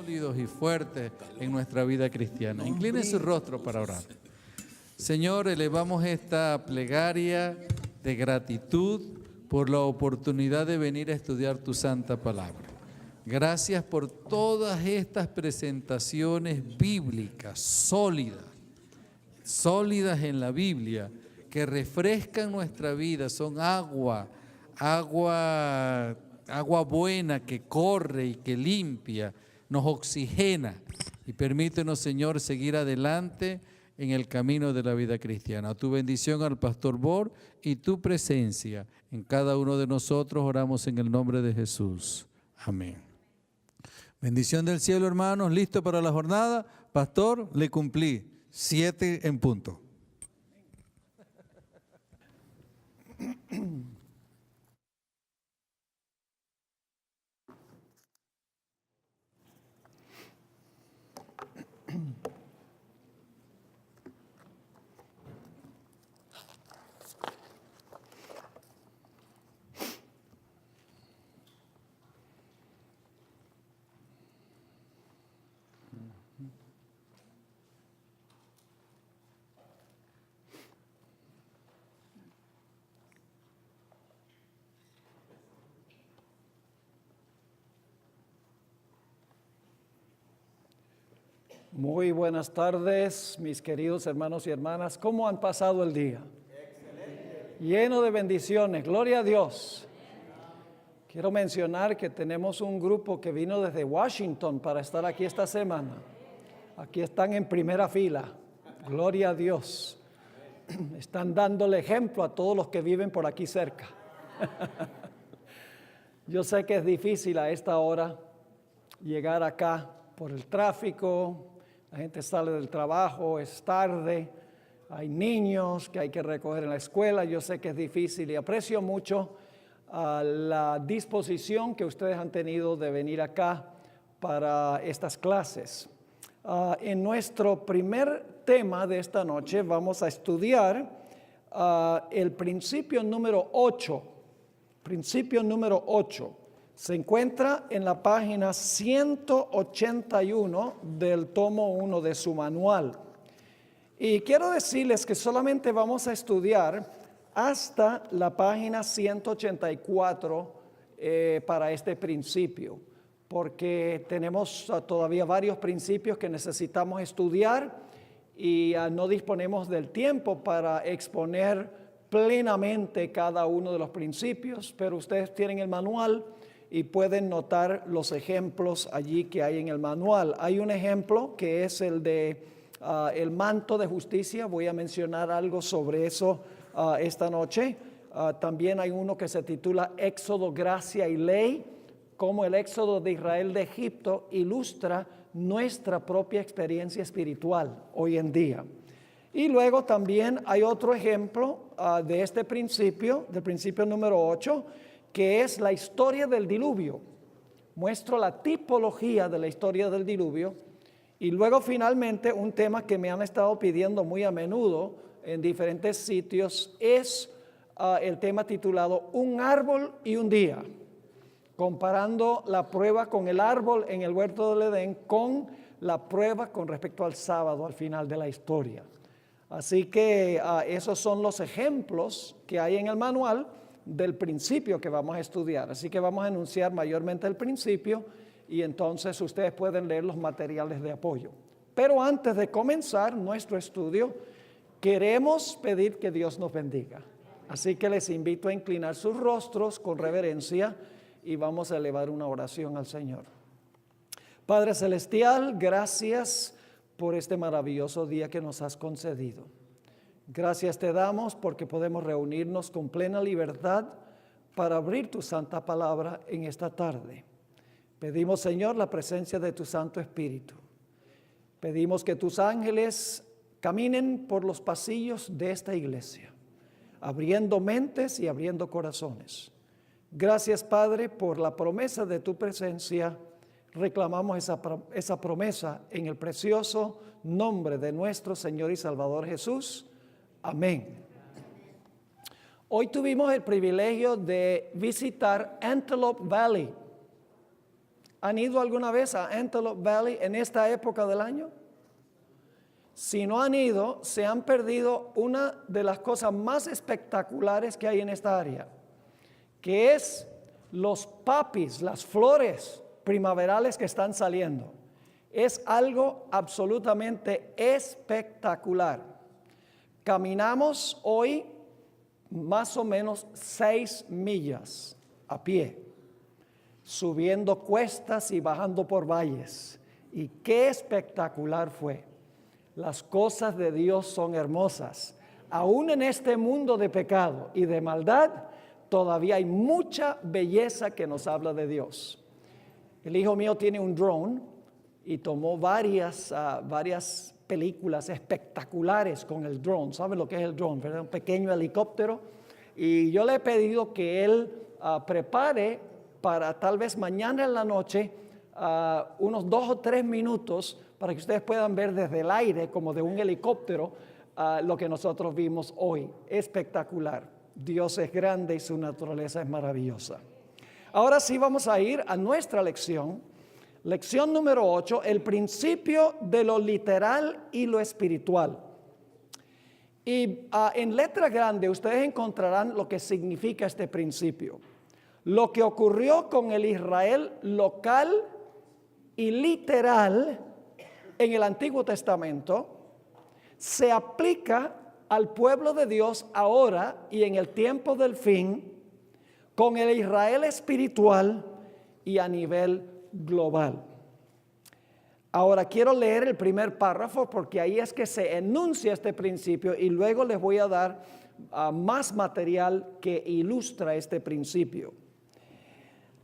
sólidos y fuertes en nuestra vida cristiana. Incline su rostro para orar. Señor, elevamos esta plegaria de gratitud por la oportunidad de venir a estudiar tu santa palabra. Gracias por todas estas presentaciones bíblicas sólidas en la Biblia, que refrescan nuestra vida, son agua buena que corre y que limpia, nos oxigena y permítenos, Señor, seguir adelante en el camino de la vida cristiana. Tu bendición al pastor Bor y tu presencia en cada uno de nosotros, oramos en el nombre de Jesús. Amén. Bendición del cielo, hermanos, listo para la jornada. Pastor, le cumplí, 7 en punto. Muy buenas tardes, mis queridos hermanos y hermanas. ¿Cómo han pasado el día? Excelente. Lleno de bendiciones. Gloria a Dios. Quiero mencionar que tenemos un grupo que vino desde Washington para estar aquí esta semana. Aquí están en primera fila. Gloria a Dios. Están dándole ejemplo a todos los que viven por aquí cerca. Yo sé que es difícil a esta hora llegar acá por el tráfico. La gente sale del trabajo, es tarde, hay niños que hay que recoger en la escuela. Yo sé que es difícil y aprecio mucho la disposición que ustedes han tenido de venir acá para estas clases. En nuestro primer tema de esta noche vamos a estudiar el principio número 8. Principio número 8. Se encuentra en la página 181 del tomo 1 de su manual. Y quiero decirles que solamente vamos a estudiar hasta la página 184 para este principio, porque tenemos todavía varios principios que necesitamos estudiar y no disponemos del tiempo para exponer plenamente cada uno de los principios, pero ustedes tienen el manual y pueden notar los ejemplos allí que hay en el manual. Hay un ejemplo que es el de el manto de justicia. Voy a mencionar algo sobre eso esta noche. También hay uno que se titula Éxodo, Gracia y Ley, cómo el éxodo de Israel de Egipto ilustra nuestra propia experiencia espiritual hoy en día. Y luego también hay otro ejemplo de este principio, del principio número 8, que es la historia del diluvio. Muestro la tipología de la historia del diluvio. Y luego finalmente un tema que me han estado pidiendo muy a menudo en diferentes sitios es el tema titulado Un árbol y un día, comparando la prueba con el árbol en el huerto del Edén con la prueba con respecto al sábado al final de la historia. Así que esos son los ejemplos que hay en el manual del principio que vamos a estudiar. Así que vamos a enunciar mayormente el principio y entonces ustedes pueden leer los materiales de apoyo. Pero antes de comenzar nuestro estudio, queremos pedir que Dios nos bendiga. Así que les invito a inclinar sus rostros con reverencia y vamos a elevar una oración al Señor. Padre Celestial, gracias por este maravilloso día que nos has concedido. Gracias te damos porque podemos reunirnos con plena libertad para abrir tu santa palabra en esta tarde. Pedimos, Señor, la presencia de tu Santo Espíritu. Pedimos que tus ángeles caminen por los pasillos de esta iglesia, abriendo mentes y abriendo corazones. Gracias, Padre, por la promesa de tu presencia. Reclamamos esa promesa en el precioso nombre de nuestro Señor y Salvador Jesús. Amén. Hoy tuvimos el privilegio de visitar Antelope Valley. ¿Han ido alguna vez a Antelope Valley en esta época del año? Si no han ido, se han perdido una de las cosas más espectaculares que hay en esta área, que es los poppies, las flores primaverales que están saliendo. Es algo absolutamente espectacular. Caminamos hoy más o menos 6 millas a pie, subiendo cuestas y bajando por valles. Y qué espectacular fue. Las cosas de Dios son hermosas. Aún en este mundo de pecado y de maldad, todavía hay mucha belleza que nos habla de Dios. El hijo mío tiene un drone y tomó varias películas espectaculares con el drone. ¿Saben lo que es el drone, verdad? Un pequeño helicóptero. Y yo le he pedido que él prepare para tal vez mañana en la noche unos 2 o 3 minutos para que ustedes puedan ver desde el aire, como de un helicóptero, lo que nosotros vimos hoy. Espectacular. Dios es grande y su naturaleza es maravillosa. Ahora sí vamos a ir a nuestra lección. Lección número 8, el principio de lo literal y lo espiritual. Y en letra grande ustedes encontrarán lo que significa este principio. Lo que ocurrió con el Israel local y literal en el Antiguo Testamento se aplica al pueblo de Dios ahora y en el tiempo del fin con el Israel espiritual y a nivel global. Ahora quiero leer el primer párrafo porque ahí es que se enuncia este principio y luego les voy a dar más material que ilustra este principio.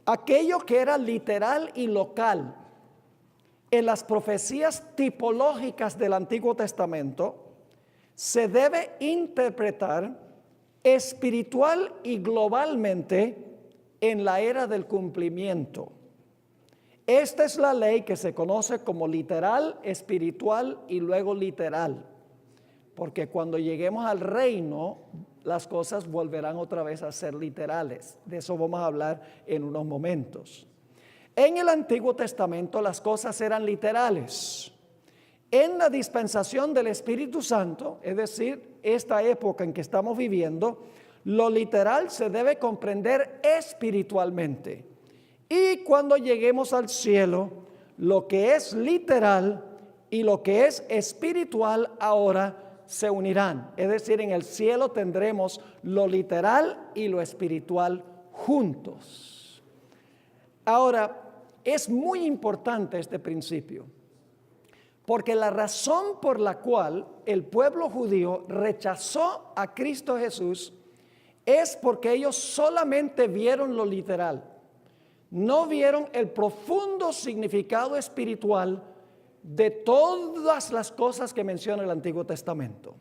Aquello que era literal y local en las profecías tipológicas del Antiguo Testamento se debe interpretar espiritual y globalmente en la era del cumplimiento. Esta es la ley que se conoce como literal, espiritual y luego literal, porque cuando lleguemos al reino, las cosas volverán otra vez a ser literales. De eso vamos a hablar en unos momentos. En el Antiguo Testamento las cosas eran literales. En la dispensación del Espíritu Santo, es decir, esta época en que estamos viviendo, lo literal se debe comprender espiritualmente. Y cuando lleguemos al cielo, lo que es literal y lo que es espiritual ahora se unirán. Es decir, en el cielo tendremos lo literal y lo espiritual juntos. Ahora, es muy importante este principio, porque la razón por la cual el pueblo judío rechazó a Cristo Jesús es porque ellos solamente vieron lo literal. No vieron el profundo significado espiritual de todas las cosas que menciona el Antiguo Testamento.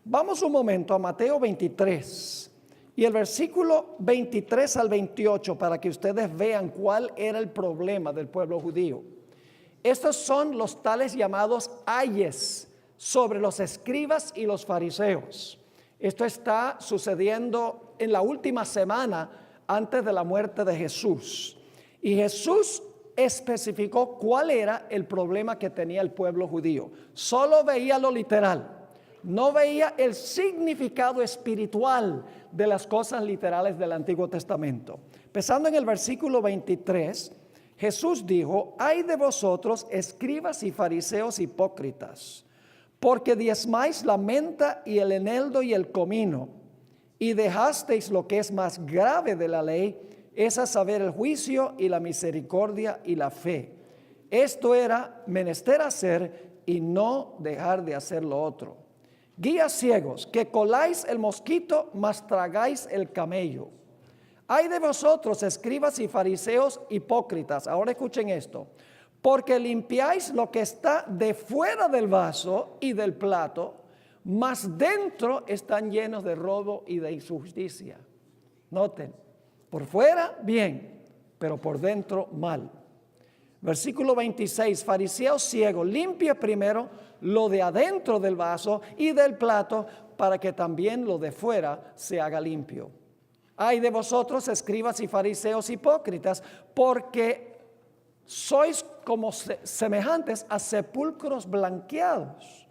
Vamos un momento a Mateo 23 y el versículo 23 al 28 para que ustedes vean cuál era el problema del pueblo judío. Estos son los tales llamados ayes sobre los escribas y los fariseos. Esto está sucediendo en la última semana antes de la muerte de Jesús. Y Jesús especificó cuál era el problema que tenía el pueblo judío. Solo veía lo literal, no veía el significado espiritual de las cosas literales del Antiguo Testamento. Empezando en el versículo 23, Jesús dijo: ay de vosotros, escribas y fariseos hipócritas, porque diezmáis la menta y el eneldo y el comino, y dejasteis lo que es más grave de la ley, es a saber el juicio y la misericordia y la fe. Esto era menester hacer y no dejar de hacer lo otro. Guías ciegos, que coláis el mosquito, mas tragáis el camello. Ay de vosotros, escribas y fariseos hipócritas. Ahora escuchen esto. Porque limpiáis lo que está de fuera del vaso y del plato, mas dentro están llenos de robo y de injusticia. Noten, por fuera bien, pero por dentro mal. Versículo 26, fariseo ciego, limpia primero lo de adentro del vaso y del plato, para que también lo de fuera se haga limpio. Ay de vosotros, escribas y fariseos hipócritas, porque sois como semejantes a sepulcros blanqueados,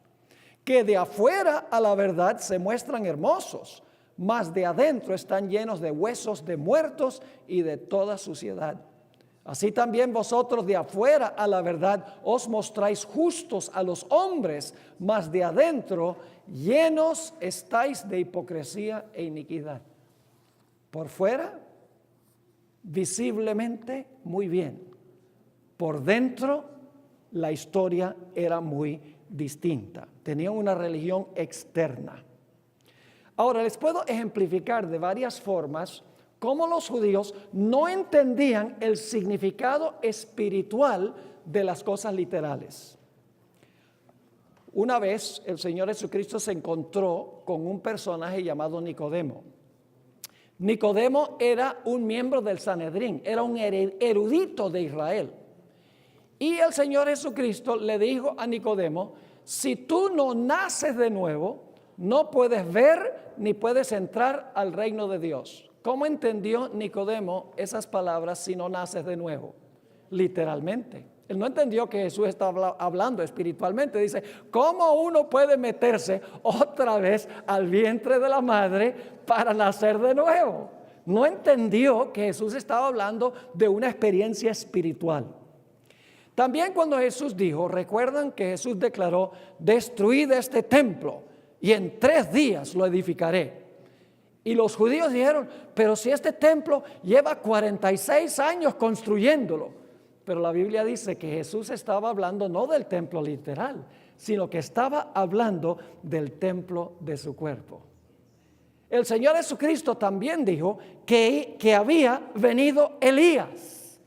que de afuera a la verdad se muestran hermosos, mas de adentro están llenos de huesos de muertos y de toda suciedad. Así también vosotros de afuera a la verdad os mostráis justos a los hombres, mas de adentro llenos estáis de hipocresía e iniquidad. Por fuera, visiblemente muy bien. Por dentro, la historia era muy distinta. Tenían una religión externa. Ahora, les puedo ejemplificar de varias formas cómo los judíos no entendían el significado espiritual de las cosas literales. Una vez el Señor Jesucristo se encontró con un personaje llamado Nicodemo. Nicodemo era un miembro del Sanedrín, era un erudito de Israel. Y el Señor Jesucristo le dijo a Nicodemo: si tú no naces de nuevo, no puedes ver ni puedes entrar al reino de Dios. ¿Cómo entendió Nicodemo esas palabras si no naces de nuevo? Literalmente. Él no entendió que Jesús estaba hablando espiritualmente. Dice, ¿cómo uno puede meterse otra vez al vientre de la madre para nacer de nuevo? No entendió que Jesús estaba hablando de una experiencia espiritual. También cuando Jesús dijo, recuerdan que Jesús declaró, destruid este templo y en 3 días lo edificaré. Y los judíos dijeron, pero si este templo lleva 46 años construyéndolo. Pero la Biblia dice que Jesús estaba hablando no del templo literal, sino que estaba hablando del templo de su cuerpo. El Señor Jesucristo también dijo que había venido Elías.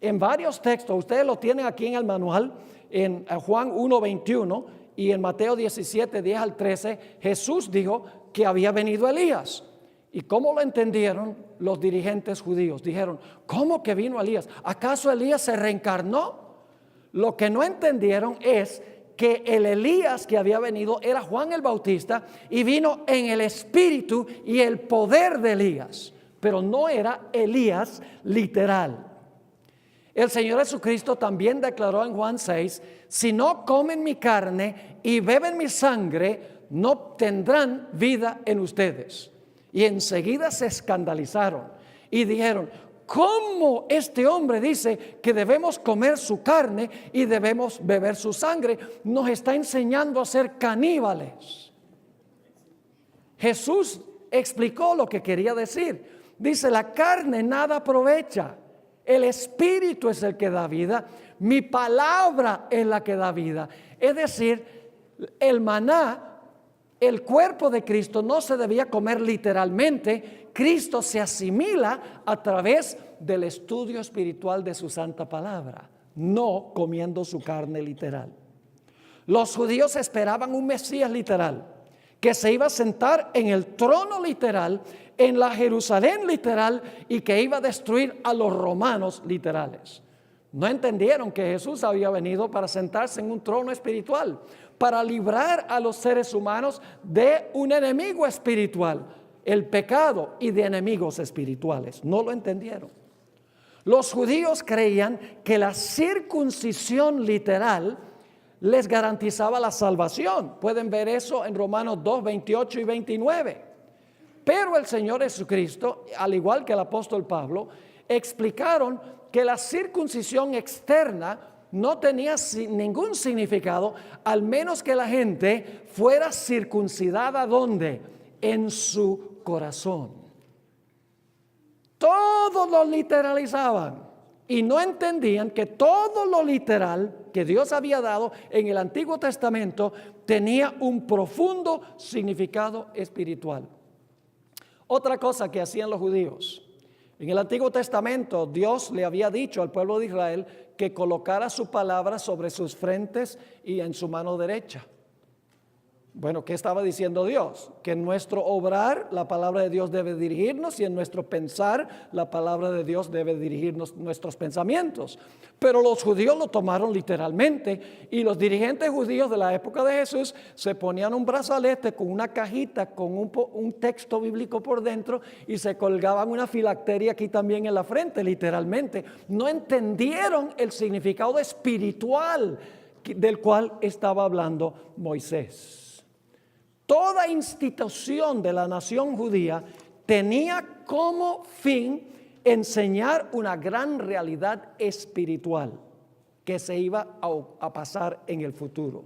En varios textos, ustedes lo tienen aquí en el manual, en Juan 1:21 y en Mateo 17:10 al 13, Jesús dijo que había venido Elías. ¿Y cómo lo entendieron los dirigentes judíos? Dijeron, ¿cómo que vino Elías? ¿Acaso Elías se reencarnó? Lo que no entendieron es que el Elías que había venido era Juan el Bautista y vino en el espíritu y el poder de Elías, pero no era Elías literal. El Señor Jesucristo también declaró en Juan 6, si no comen mi carne y beben mi sangre, no tendrán vida en ustedes. Y enseguida se escandalizaron y dijeron, ¿cómo este hombre dice que debemos comer su carne y debemos beber su sangre? Nos está enseñando a ser caníbales. Jesús explicó lo que quería decir. Dice, la carne nada aprovecha. El espíritu es el que da vida. Mi palabra es la que da vida. Es decir, el maná, el cuerpo de Cristo no se debía comer literalmente. Cristo se asimila a través del estudio espiritual de su santa palabra, no comiendo su carne literal. Los judíos esperaban un Mesías literal, que se iba a sentar en el trono literal, en la Jerusalén literal, y que iba a destruir a los romanos literales. No entendieron que Jesús había venido para sentarse en un trono espiritual, para librar a los seres humanos de un enemigo espiritual, el pecado, y de enemigos espirituales. No lo entendieron. Los judíos creían que la circuncisión literal les garantizaba la salvación. Pueden ver eso en Romanos 2, 28 y 29. Pero el Señor Jesucristo, al igual que el apóstol Pablo, explicaron que la circuncisión externa no tenía ningún significado, al menos que la gente fuera circuncidada, ¿dónde? En su corazón. Todo lo literalizaban y no entendían que todo lo literal que Dios había dado en el Antiguo Testamento tenía un profundo significado espiritual. Otra cosa que hacían los judíos. En el Antiguo Testamento Dios le había dicho al pueblo de Israel que colocara su palabra sobre sus frentes y en su mano derecha. Bueno, ¿qué estaba diciendo Dios? Que en nuestro obrar la palabra de Dios debe dirigirnos y en nuestro pensar la palabra de Dios debe dirigirnos nuestros pensamientos. Pero los judíos lo tomaron literalmente y los dirigentes judíos de la época de Jesús se ponían un brazalete con una cajita con un texto bíblico por dentro y se colgaban una filacteria aquí también en la frente, literalmente. No entendieron el significado espiritual del cual estaba hablando Moisés. Toda institución de la nación judía tenía como fin enseñar una gran realidad espiritual que se iba a pasar en el futuro.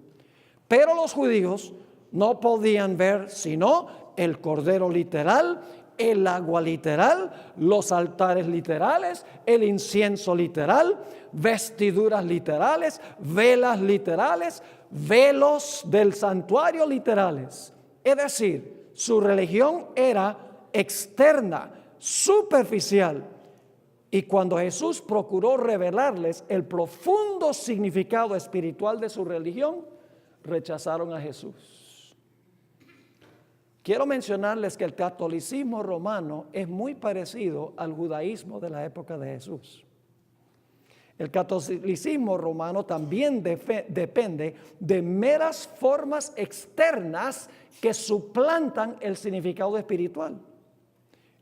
Pero los judíos no podían ver sino el cordero literal, el agua literal, los altares literales, el incienso literal, vestiduras literales, velas literales, velos del santuario literales. Es decir, su religión era externa, superficial. Y cuando Jesús procuró revelarles el profundo significado espiritual de su religión, rechazaron a Jesús. Quiero mencionarles que el catolicismo romano es muy parecido al judaísmo de la época de Jesús. El catolicismo romano también depende de meras formas externas que suplantan el significado espiritual.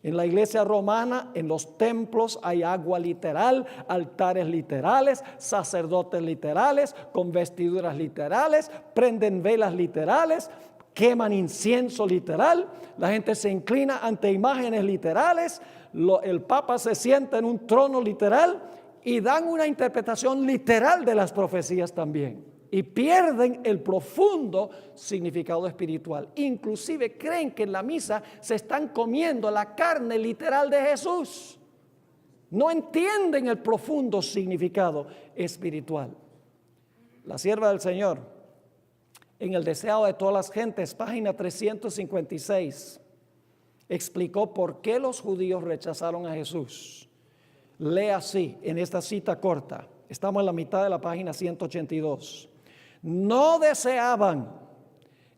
En la iglesia romana, en los templos hay agua literal, altares literales, sacerdotes literales, con vestiduras literales, prenden velas literales, queman incienso literal, la gente se inclina ante imágenes literales, el Papa se sienta en un trono literal y dan una interpretación literal de las profecías también. Y pierden el profundo significado espiritual. Inclusive creen que en la misa se están comiendo la carne literal de Jesús. No entienden el profundo significado espiritual. La sierva del Señor, en El deseado de todas las gentes, página 356, explicó por qué los judíos rechazaron a Jesús. Lee así en esta cita corta. Estamos en la mitad de la página 182. No deseaban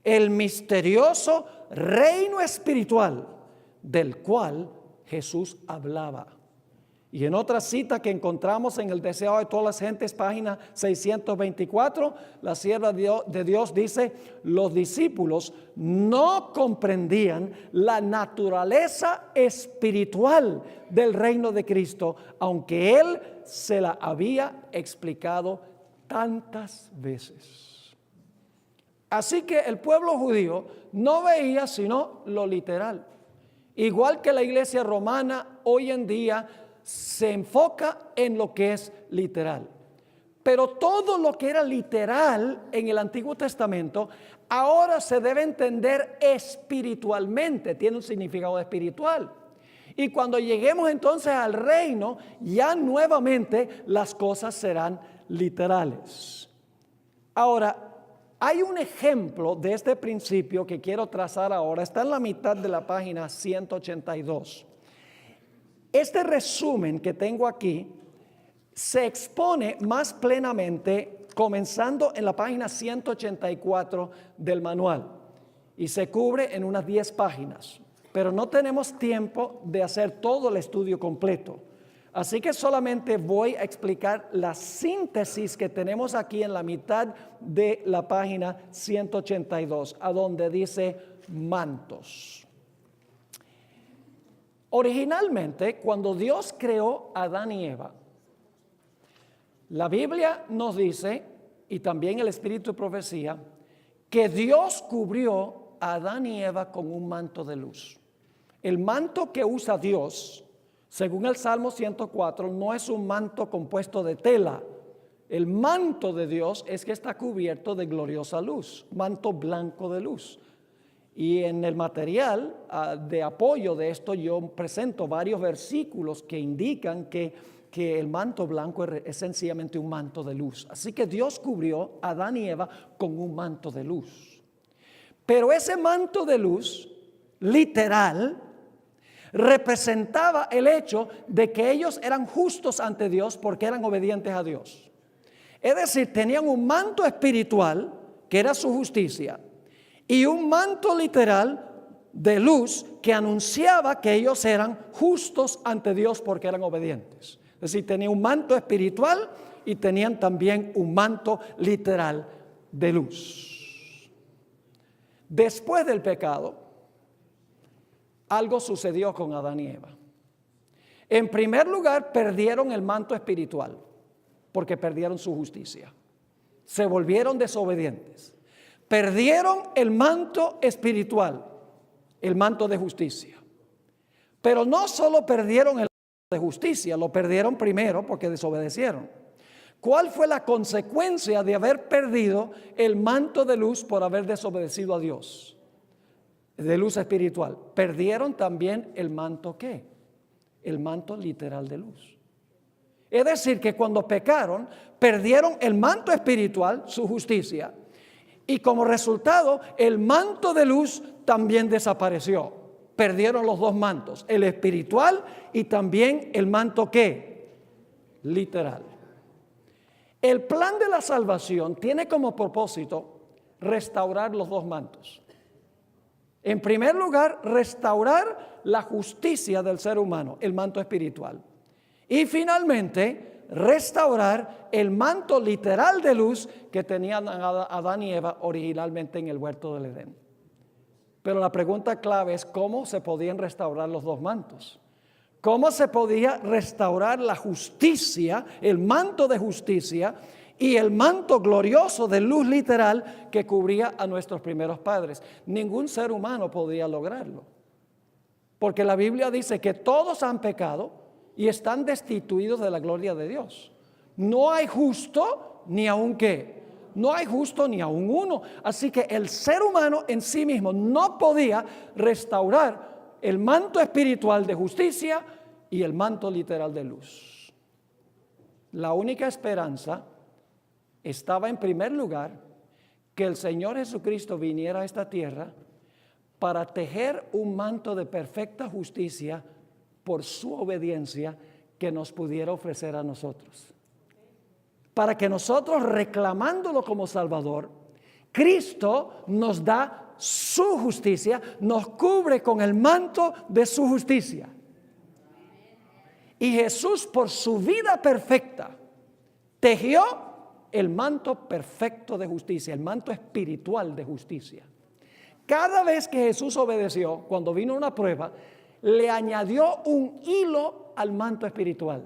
el misterioso reino espiritual del cual Jesús hablaba. Y en otra cita que encontramos en El deseado de todas las gentes, página 624, la sierva de Dios dice: los discípulos no comprendían la naturaleza espiritual del reino de Cristo, aunque Él se la había explicado tantas veces. Así que el pueblo judío no veía sino lo literal. Igual que la iglesia romana hoy en día se enfoca en lo que es literal. Pero todo lo que era literal en el Antiguo Testamento ahora se debe entender espiritualmente, tiene un significado espiritual. Y cuando lleguemos entonces al reino, ya nuevamente las cosas serán literales. Ahora, hay un ejemplo de este principio que quiero trazar ahora, está en la mitad de la página 182. Este resumen que tengo aquí se expone más plenamente comenzando en la página 184 del manual y se cubre en unas 10 páginas, pero no tenemos tiempo de hacer todo el estudio completo. Así que solamente voy a explicar la síntesis que tenemos aquí en la mitad de la página 182, a donde dice mantos. Originalmente, cuando Dios creó a Adán y Eva, la Biblia nos dice, y también el Espíritu de Profecía, que Dios cubrió a Adán y Eva con un manto de luz. El manto que usa Dios, según el Salmo 104, no es un manto compuesto de tela. El manto de Dios es que está cubierto de gloriosa luz, manto blanco de luz. Y en el material de apoyo de esto yo presento varios versículos que indican que el manto blanco es sencillamente un manto de luz. Así que Dios cubrió a Adán y Eva con un manto de luz. Pero ese manto de luz, literal, representaba el hecho de que ellos eran justos ante Dios porque eran obedientes a Dios. Es decir, tenían un manto espiritual que era su justicia. y un manto literal de luz que anunciaba que ellos eran justos ante Dios porque eran obedientes. Es decir, tenían un manto espiritual y tenían también un manto literal de luz. Después del pecado, algo sucedió con Adán y Eva. En primer lugar, perdieron el manto espiritual porque perdieron su justicia. Se volvieron desobedientes. Perdieron el manto espiritual, el manto de justicia. Pero no solo perdieron el manto de justicia, lo perdieron primero porque desobedecieron. ¿Cuál fue la consecuencia de haber perdido el manto de luz por haber desobedecido a Dios? De luz espiritual. Perdieron también el manto ¿qué? El manto literal de luz. Es decir, que cuando pecaron, perdieron el manto espiritual, su justicia, y como resultado, el manto de luz también desapareció. Perdieron los dos mantos, el espiritual y también el manto ¿qué? Literal. El plan de la salvación tiene como propósito restaurar los dos mantos. En primer lugar, restaurar la justicia del ser humano, el manto espiritual. Y finalmente, restaurar el manto literal de luz que tenían Adán y Eva originalmente en el huerto del Edén. Pero la pregunta clave es cómo se podían restaurar los dos mantos. ¿Cómo se podía restaurar la justicia, el manto de justicia y el manto glorioso de luz literal que cubría a nuestros primeros padres? Ningún ser humano podía lograrlo. Porque la Biblia dice que todos han pecado y están destituidos de la gloria de Dios. No hay justo ni aun qué. No hay justo ni aun uno. Así que el ser humano en sí mismo no podía restaurar el manto espiritual de justicia y el manto literal de luz. La única esperanza estaba en primer lugar que el Señor Jesucristo viniera a esta tierra para tejer un manto de perfecta justicia por su obediencia que nos pudiera ofrecer a nosotros. Para que nosotros, reclamándolo como Salvador, Cristo nos da su justicia, nos cubre con el manto de su justicia. Y Jesús, por su vida perfecta, tejió el manto perfecto de justicia, el manto espiritual de justicia. Cada vez que Jesús obedeció, cuando vino una prueba, le añadió un hilo al manto espiritual.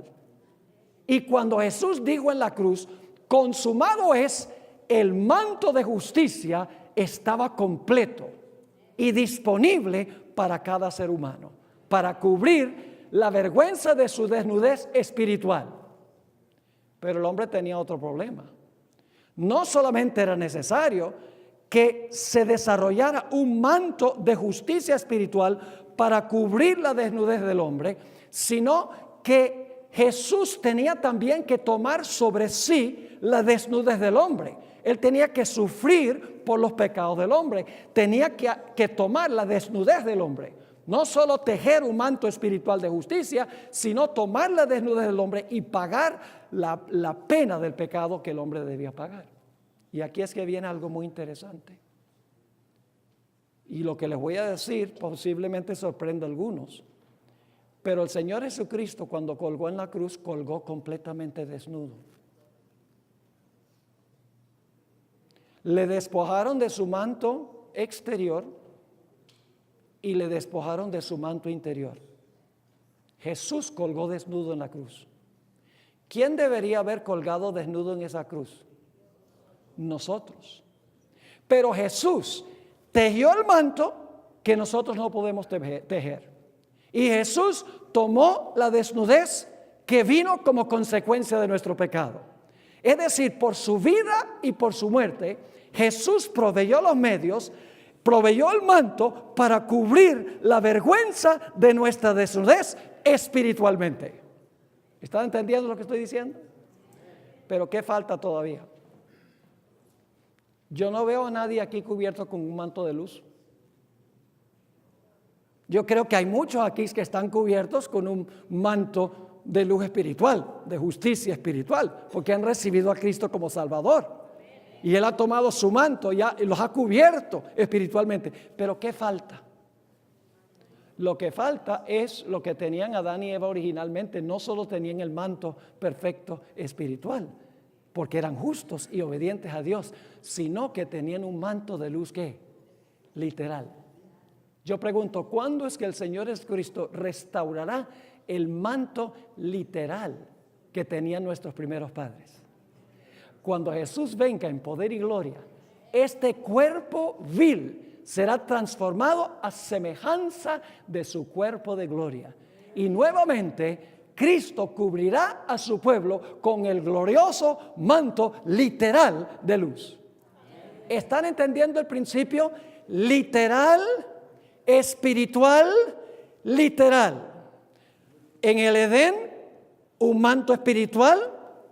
Y cuando Jesús dijo en la cruz, consumado es, el manto de justicia estaba completo y disponible para cada ser humano, para cubrir la vergüenza de su desnudez espiritual. Pero el hombre tenía otro problema. No solamente era necesario que se desarrollara un manto de justicia espiritual para cubrir la desnudez del hombre, sino que Jesús tenía también que tomar sobre sí la desnudez del hombre. Él tenía que sufrir por los pecados del hombre, tenía que tomar la desnudez del hombre. No solo tejer un manto espiritual de justicia, sino tomar la desnudez del hombre y pagar la pena del pecado que el hombre debía pagar. Y aquí es que viene algo muy interesante. Y lo que les voy a decir posiblemente sorprenda a algunos. Pero el Señor Jesucristo, cuando colgó en la cruz, colgó completamente desnudo. Le despojaron de su manto exterior y le despojaron de su manto interior. Jesús colgó desnudo en la cruz. ¿Quién debería haber colgado desnudo en esa cruz? Nosotros. Pero Jesús tejió el manto que nosotros no podemos tejer. Y Jesús tomó la desnudez que vino como consecuencia de nuestro pecado. Es decir, por su vida y por su muerte, Jesús proveyó los medios, proveyó el manto para cubrir la vergüenza de nuestra desnudez espiritualmente. ¿Están entendiendo lo que estoy diciendo? Pero ¿qué falta todavía? Yo no veo a nadie aquí cubierto con un manto de luz. Yo creo que hay muchos aquí que están cubiertos con un manto de luz espiritual, de justicia espiritual, porque han recibido a Cristo como Salvador. Y Él ha tomado su manto y los ha cubierto espiritualmente. Pero ¿qué falta? Lo que falta es lo que tenían Adán y Eva originalmente. No solo tenían el manto perfecto espiritual, porque eran justos y obedientes a Dios, sino que tenían un manto de luz, ¿qué? Literal. Yo pregunto, ¿cuándo es que el Señor Jesucristo restaurará el manto literal que tenían nuestros primeros padres? Cuando Jesús venga en poder y gloria, este cuerpo vil será transformado a semejanza de su cuerpo de gloria. Y nuevamente Cristo cubrirá a su pueblo con el glorioso manto literal de luz. ¿Están entendiendo el principio? Literal, espiritual, literal. En el Edén, un manto espiritual,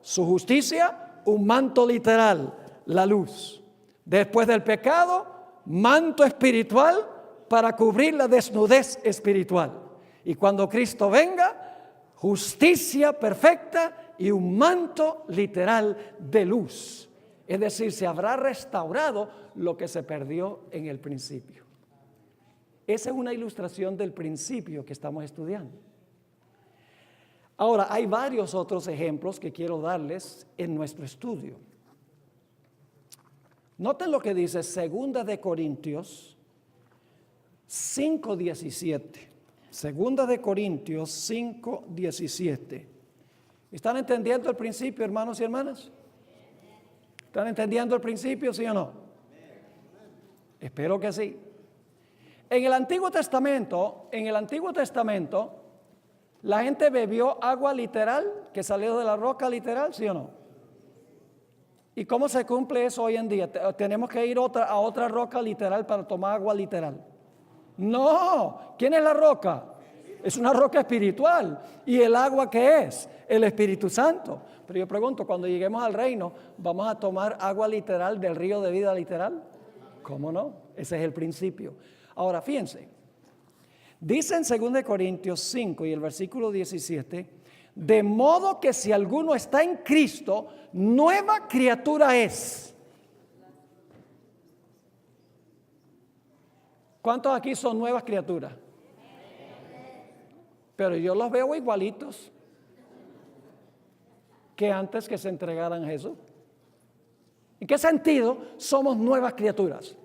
su justicia, un manto literal, la luz. Después del pecado, manto espiritual para cubrir la desnudez espiritual. Y cuando Cristo venga, justicia perfecta y un manto literal de luz. Es decir, se habrá restaurado lo que se perdió en el principio. Esa es una ilustración del principio que estamos estudiando. Ahora, hay varios otros ejemplos que quiero darles en nuestro estudio. Noten lo que dice 2 de Corintios 5:17. 2 de Corintios 5:17. ¿Están entendiendo el principio, hermanos y hermanas? ¿Están entendiendo el principio, sí o no? Espero que sí. En el Antiguo Testamento, la gente bebió agua literal que salió de la roca literal, ¿sí o no? ¿Y cómo se cumple eso hoy en día? ¿Tenemos que ir a otra roca literal para tomar agua literal? No. ¿Quién es la roca? Es una roca espiritual. ¿Y el agua qué es? El Espíritu Santo. Pero yo pregunto, cuando lleguemos al reino, ¿vamos a tomar agua literal del río de vida literal? ¿Cómo no? Ese es el principio. Ahora, fíjense. Dice en 2 Corintios 5 y el versículo 17, de modo que si alguno está en Cristo, nueva criatura es. ¿Cuántos aquí son nuevas criaturas? Pero yo los veo igualitos que antes que se entregaran a Jesús. ¿En qué sentido somos nuevas criaturas?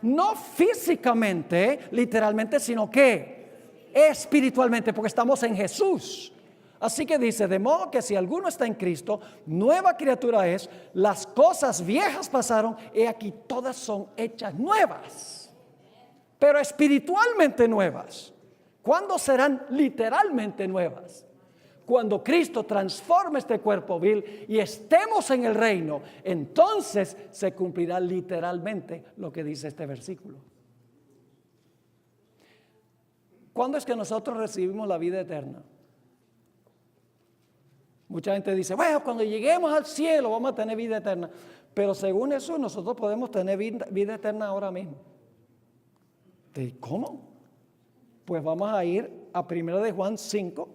No físicamente, literalmente, sino que espiritualmente, porque estamos en Jesús. Así que dice, de modo que si alguno está en Cristo, nueva criatura es, las cosas viejas pasaron y aquí todas son hechas nuevas, pero espiritualmente nuevas. ¿Cuándo serán literalmente nuevas? Cuando Cristo transforme este cuerpo vil y estemos en el reino, entonces se cumplirá literalmente lo que dice este versículo. ¿Cuándo es que nosotros recibimos la vida eterna? Mucha gente dice, bueno, cuando lleguemos al cielo vamos a tener vida eterna. Pero según Jesús, nosotros podemos tener vida eterna ahora mismo. ¿Cómo? Pues vamos a ir a 1 de Juan 5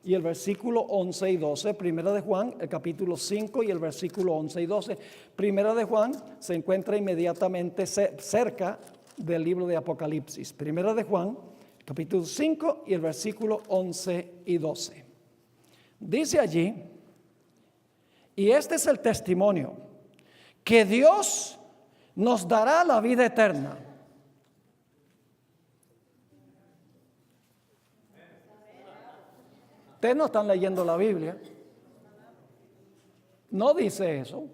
y el versículo 11 y 12. 1 de Juan, el capítulo 5 y el versículo 11 y 12. 1 de Juan se encuentra inmediatamente cerca del libro de Apocalipsis. 1 de Juan, capítulo 5 y el versículo 11 y 12. Dice allí, y este es el testimonio, que Dios nos dará la vida eterna. Ustedes no están leyendo la Biblia. No dice eso.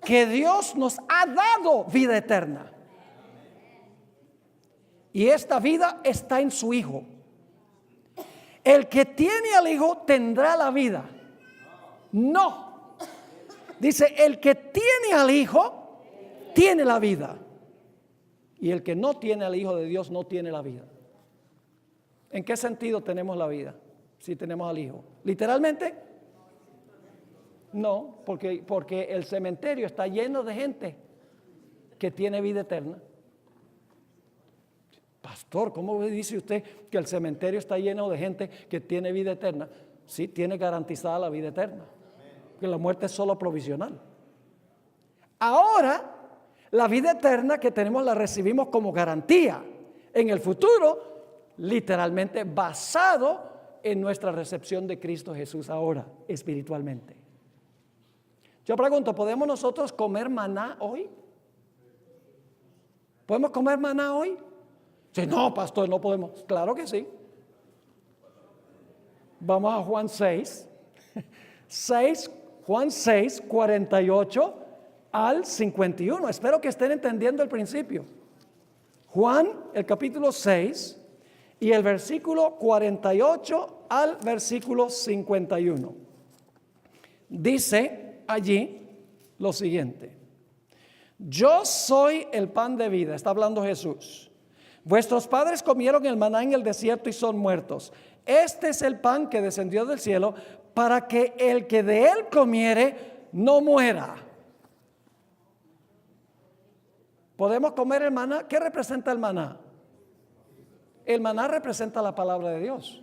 Que Dios nos ha dado vida eterna. Y esta vida está en su Hijo. El que tiene al Hijo tendrá la vida. No. Dice, el que tiene al Hijo tiene la vida. Y el que no tiene al Hijo de Dios no tiene la vida. ¿En qué sentido tenemos la vida? Si tenemos al Hijo. ¿Literalmente? No, porque el cementerio está lleno de gente que tiene vida eterna. Pastor, ¿cómo dice usted que el cementerio está lleno de gente que tiene vida eterna? Sí, tiene garantizada la vida eterna. que la muerte es solo provisional. Ahora, la vida eterna que tenemos la recibimos como garantía en el futuro, literalmente basado en nuestra recepción de Cristo Jesús ahora, espiritualmente. Yo pregunto, ¿podemos nosotros comer maná hoy? ¿Podemos comer maná hoy? Sí, no, pastor, no podemos. Claro que sí. Vamos a Juan 6. Juan 6, 48 al 51. Espero que estén entendiendo el principio. Juan, el capítulo 6 y el versículo 48 al versículo 51. Dice allí lo siguiente: yo soy el pan de vida. Está hablando Jesús. Vuestros padres comieron el maná en el desierto y son muertos. Este es el pan que descendió del cielo para que el que de él comiere no muera. ¿Podemos comer el maná? ¿Qué representa el maná? El maná representa la palabra de Dios.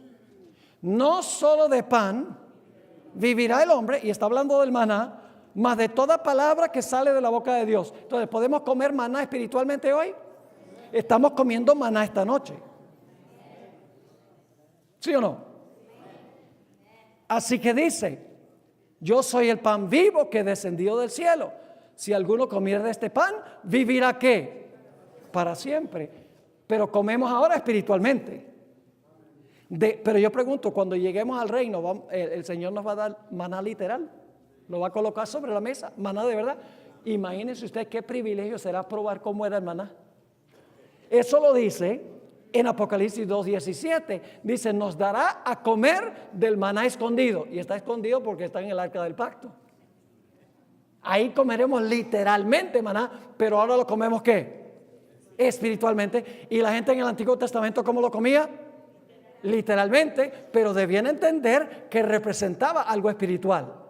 No solo de pan vivirá el hombre, y está hablando del maná, más de toda palabra que sale de la boca de Dios. Entonces, ¿podemos comer maná espiritualmente hoy? Estamos comiendo maná esta noche. ¿Sí o no? Así que dice, yo soy el pan vivo que descendió del cielo. Si alguno comiera de este pan, ¿vivirá qué? Para siempre. Pero comemos ahora espiritualmente. Pero yo pregunto, cuando lleguemos al reino, el Señor nos va a dar maná literal. Lo va a colocar sobre la mesa, maná de verdad. Imagínense usted qué privilegio será probar cómo era el maná. Eso lo dice en Apocalipsis 2:17. Dice, nos dará a comer del maná escondido. Y está escondido porque está en el arca del pacto. Ahí comeremos literalmente maná, pero ahora lo comemos ¿qué? Espiritualmente. Y la gente en el Antiguo Testamento, ¿cómo lo comía? Literalmente, pero debían entender que representaba algo espiritual.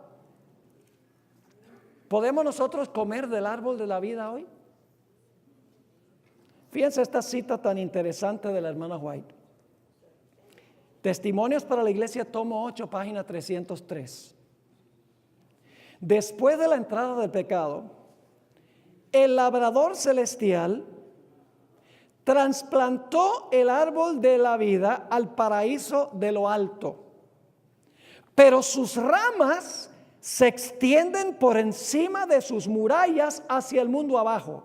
¿Podemos nosotros comer del árbol de la vida hoy? Fíjense esta cita tan interesante de la hermana White. Testimonios para la Iglesia, tomo 8, página 303. Después de la entrada del pecado, el labrador celestial trasplantó el árbol de la vida al paraíso de lo alto, pero sus ramas se extienden por encima de sus murallas hacia el mundo abajo.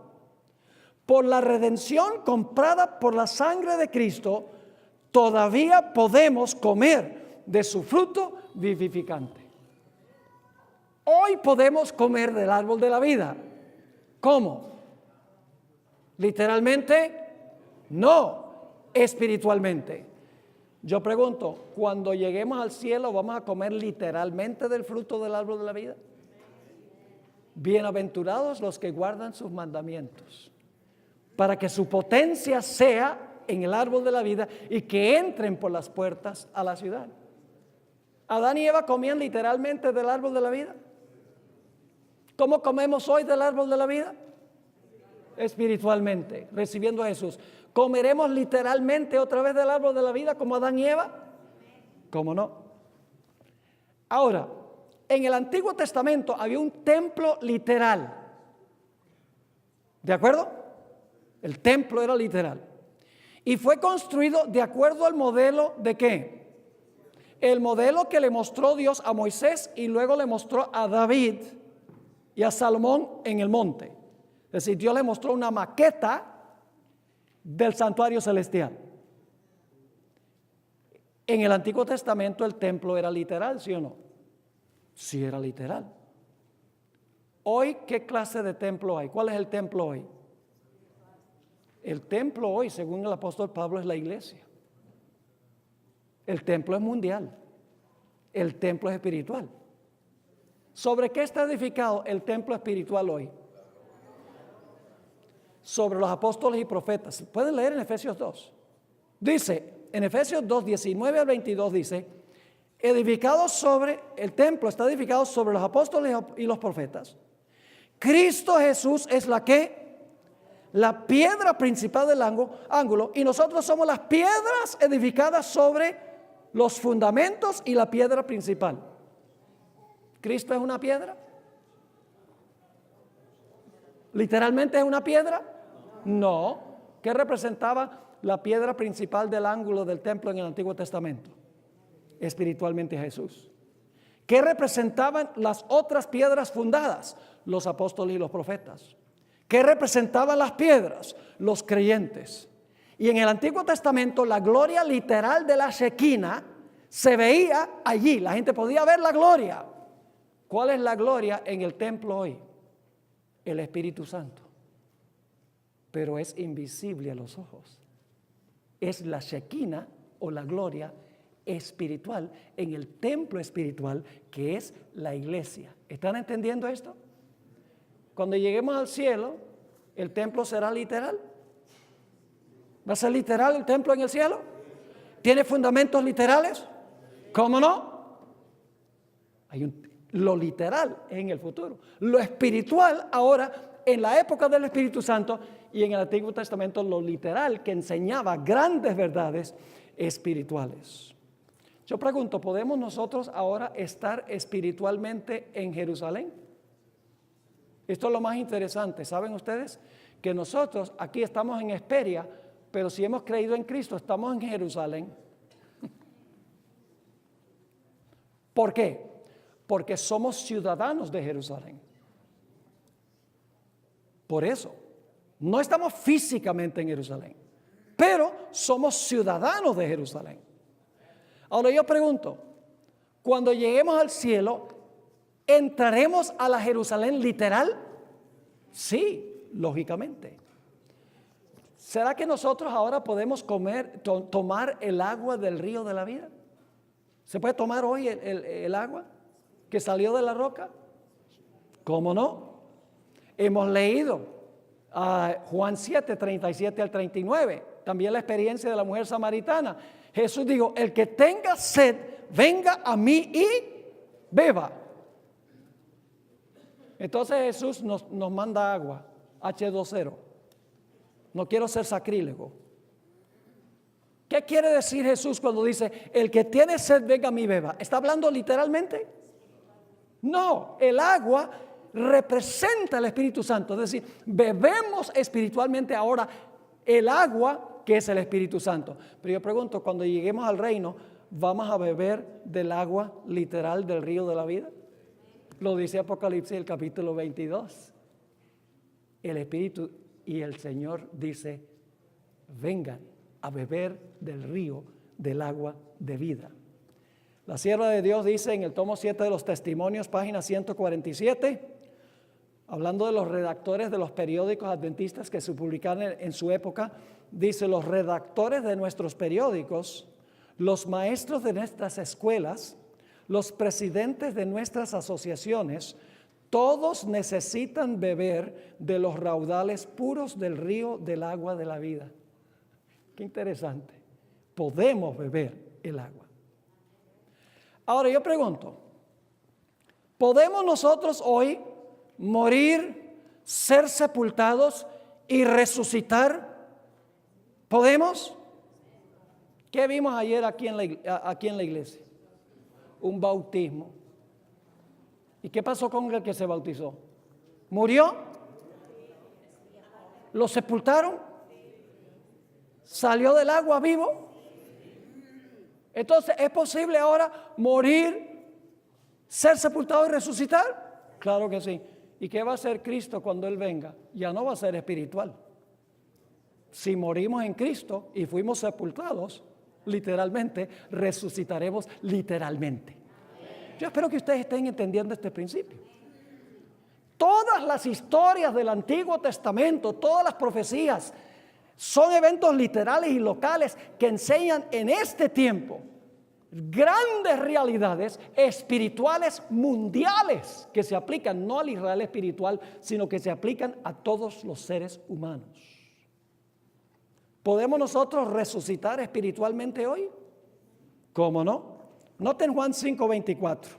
Por la redención comprada por la sangre de Cristo, todavía podemos comer de su fruto vivificante. Hoy podemos comer del árbol de la vida. ¿Cómo? ¿Literalmente? No, espiritualmente. Yo pregunto, cuando lleguemos al cielo, ¿vamos a comer literalmente del fruto del árbol de la vida? Bienaventurados los que guardan sus mandamientos, para que su potencia sea en el árbol de la vida y que entren por las puertas a la ciudad. ¿Adán y Eva comían literalmente del árbol de la vida? ¿Cómo comemos hoy del árbol de la vida? Espiritualmente, recibiendo a Jesús. ¿Comeremos literalmente otra vez del árbol de la vida como Adán y Eva? ¿Cómo no? Ahora, en el Antiguo Testamento había un templo literal. ¿De acuerdo? El templo era literal. Y fue construido de acuerdo al modelo de ¿qué? El modelo que le mostró Dios a Moisés y luego le mostró a David y a Salomón en el monte. Es decir, Dios le mostró una maqueta del santuario celestial. En el Antiguo Testamento el templo era literal, ¿sí o no? Sí, era literal. Hoy, ¿qué clase de templo hay? ¿Cuál es el templo hoy? El templo hoy, según el apóstol Pablo, es la iglesia. El templo es mundial. El templo es espiritual. ¿Sobre qué está edificado el templo espiritual hoy? Sobre los apóstoles y profetas. Pueden leer en Efesios 2. Dice, en Efesios 2, 19 al 22 dice, edificado sobre, el templo está edificado sobre los apóstoles y los profetas. Cristo Jesús es la que, la piedra principal del ángulo, y nosotros somos las piedras edificadas sobre los fundamentos y la piedra principal. ¿Cristo es una piedra? ¿Literalmente es una piedra? No. ¿Qué representaba la piedra principal del ángulo del templo en el Antiguo Testamento? Espiritualmente Jesús. ¿Qué representaban las otras piedras fundadas? Los apóstoles y los profetas. ¿Qué representaban las piedras? Los creyentes. Y en el Antiguo Testamento la gloria literal de la Shekinah se veía allí. La gente podía ver la gloria. ¿Cuál es la gloria en el templo hoy? El Espíritu Santo. Pero es invisible a los ojos. Es la Shekinah o la gloria espiritual en el templo espiritual que es la iglesia. ¿Están entendiendo esto? Cuando lleguemos al cielo, ¿el templo será literal? ¿Va a ser literal el templo en el cielo? ¿Tiene fundamentos literales? ¿Cómo no? Lo literal en el futuro. Lo espiritual ahora, en la época del Espíritu Santo, y en el Antiguo Testamento lo literal que enseñaba grandes verdades espirituales. Yo pregunto, ¿podemos nosotros ahora estar espiritualmente en Jerusalén? Esto es lo más interesante, ¿saben ustedes? Que nosotros aquí estamos en Hesperia, pero si hemos creído en Cristo, estamos en Jerusalén. ¿Por qué? Porque somos ciudadanos de Jerusalén. Por eso, no estamos físicamente en Jerusalén, pero somos ciudadanos de Jerusalén. Ahora yo pregunto, cuando lleguemos al cielo, ¿entraremos a la Jerusalén literal? Sí, lógicamente. ¿Será que nosotros ahora podemos tomar el agua del río de la vida? ¿Se puede tomar hoy el agua que salió de la roca? ¿Cómo no? Hemos leído Juan 7, 37 al 39, también la experiencia de la mujer samaritana. Jesús dijo, el que tenga sed, venga a mí y beba. Entonces Jesús nos manda agua, H2O. No quiero ser sacrílego. ¿Qué quiere decir Jesús cuando dice, el que tiene sed, venga a mí y beba? ¿Está hablando literalmente? No, el agua representa el Espíritu Santo. Es decir, bebemos espiritualmente ahora el agua que es el Espíritu Santo. Pero yo pregunto, cuando lleguemos al reino, ¿vamos a beber del agua literal del río de la vida? Lo dice Apocalipsis, el capítulo 22. El Espíritu y el Señor dice, vengan a beber del río del agua de vida. La sierva de Dios dice en el tomo 7 de los Testimonios, página 147, hablando de los redactores de los periódicos adventistas que se publicaron en su época, dice, los redactores de nuestros periódicos, los maestros de nuestras escuelas, los presidentes de nuestras asociaciones, todos necesitan beber de los raudales puros del río del agua de la vida. Qué interesante. Podemos beber el agua. Ahora yo pregunto, ¿podemos nosotros hoy morir, ser sepultados y resucitar? ¿Podemos? ¿Qué vimos ayer aquí en la iglesia? Un bautismo. ¿Y qué pasó con el que se bautizó? ¿Murió? ¿Lo sepultaron? ¿Salió del agua vivo? Entonces, ¿es posible ahora morir, ser sepultado y resucitar? Claro que sí. ¿Y qué va a hacer Cristo cuando Él venga? Ya no va a ser espiritual. Si morimos en Cristo y fuimos sepultados, literalmente, resucitaremos literalmente. Yo espero que ustedes estén entendiendo este principio. Todas las historias del Antiguo Testamento, todas las profecías, son eventos literales y locales que enseñan en este tiempo grandes realidades espirituales mundiales que se aplican no al Israel espiritual, sino que se aplican a todos los seres humanos. ¿Podemos nosotros resucitar espiritualmente hoy? ¿Cómo no? Noten Juan 5:24.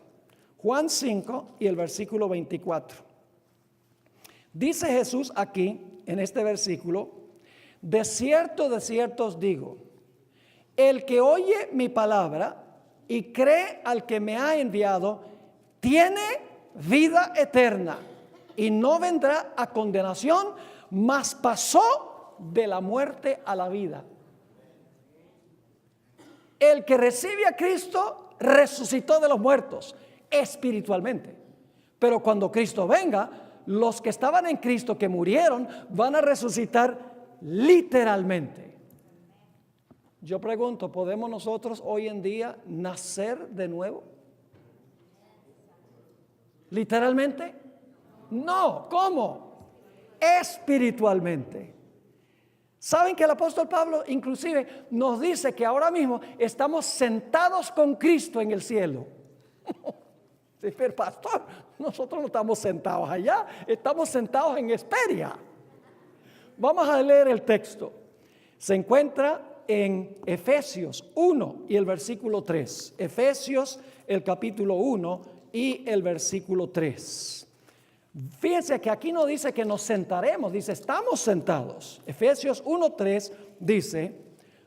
Juan 5 y el versículo 24. Dice Jesús aquí, en este versículo, de cierto os digo, el que oye mi palabra y cree al que me ha enviado, tiene vida eterna y no vendrá a condenación, mas pasó de la muerte a la vida. El que recibe a Cristo resucitó de los muertos espiritualmente. Pero cuando Cristo venga, los que estaban en Cristo, que murieron, van a resucitar literalmente. Yo pregunto, ¿podemos nosotros hoy en día nacer de nuevo? ¿Literalmente? No, ¿cómo? Espiritualmente. ¿Saben que el apóstol Pablo inclusive nos dice que ahora mismo estamos sentados con Cristo en el cielo? Sí, pero pastor, nosotros no estamos sentados allá, estamos sentados en Hesperia. Vamos a leer el texto. Se encuentra en Efesios 1 y el versículo 3. Efesios, el capítulo 1 y el versículo 3. Fíjense que aquí no dice que nos sentaremos, dice estamos sentados. Efesios 1:3 dice: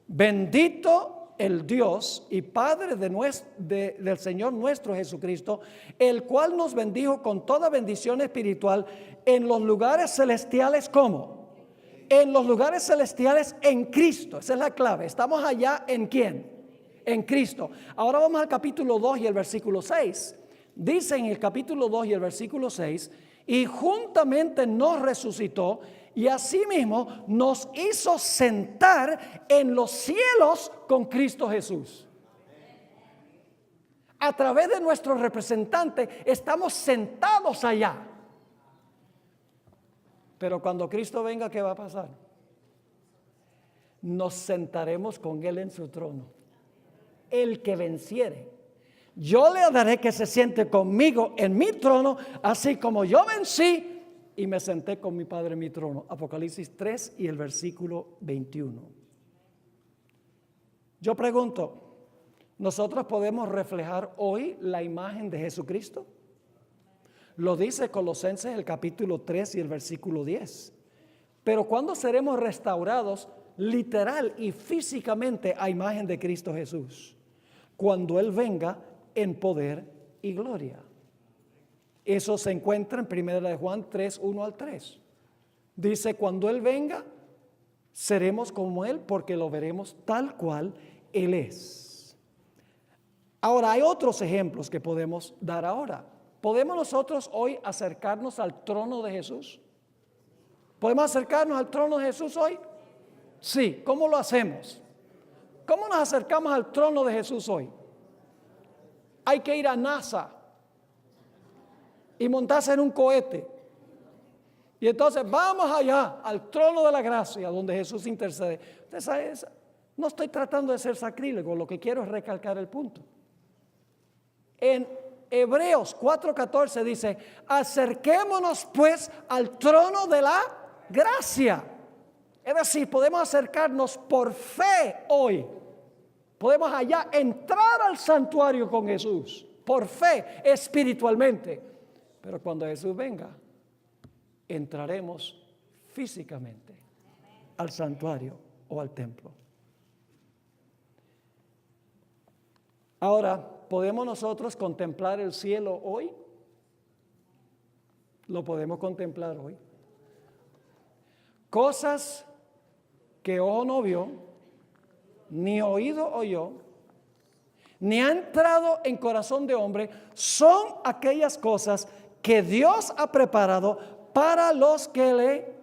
bendito el Dios y Padre del Señor nuestro Jesucristo, el cual nos bendijo con toda bendición espiritual en los lugares celestiales. ¿Cómo? En los lugares celestiales en Cristo. Esa es la clave. Estamos allá ¿en quién? En Cristo. Ahora vamos al capítulo 2 y el versículo 6. Dice en el capítulo 2 y el versículo 6: y juntamente nos resucitó y asimismo nos hizo sentar en los cielos con Cristo Jesús. A través de nuestro representante estamos sentados allá. Pero cuando Cristo venga, ¿qué va a pasar? Nos sentaremos con Él en su trono. El que venciere, yo le daré que se siente conmigo en mi trono, así como yo vencí y me senté con mi Padre en mi trono. Apocalipsis 3 y el versículo 21. Yo pregunto, ¿nosotros podemos reflejar hoy la imagen de Jesucristo? Lo dice Colosenses el capítulo 3 y el versículo 10. Pero ¿cuándo seremos restaurados literal y físicamente a imagen de Cristo Jesús? Cuando Él venga en poder y gloria. Eso se encuentra en 1 Juan 3, 1 al 3. Dice, cuando Él venga, seremos como Él, porque lo veremos tal cual Él es. Ahora, hay otros ejemplos que podemos dar ahora. ¿Podemos nosotros hoy acercarnos al trono de Jesús? ¿Podemos acercarnos al trono de Jesús hoy? Sí. ¿Cómo lo hacemos? ¿Cómo nos acercamos al trono de Jesús hoy? Hay que ir a NASA y montarse en un cohete. Y entonces vamos allá al trono de la gracia donde Jesús intercede. Entonces, no estoy tratando de ser sacrílego, lo que quiero es recalcar el punto. En Hebreos 4:14 dice: acerquémonos pues al trono de la gracia. Es decir, podemos acercarnos por fe hoy. Podemos allá entrar al santuario con Jesús, por fe, espiritualmente. Pero cuando Jesús venga, entraremos físicamente al santuario o al templo. Ahora, ¿podemos nosotros contemplar el cielo hoy? Lo podemos contemplar hoy. Cosas que ojo no vio, ni oído oyó, ni ha entrado en corazón de hombre, son aquellas cosas que Dios ha preparado para los que le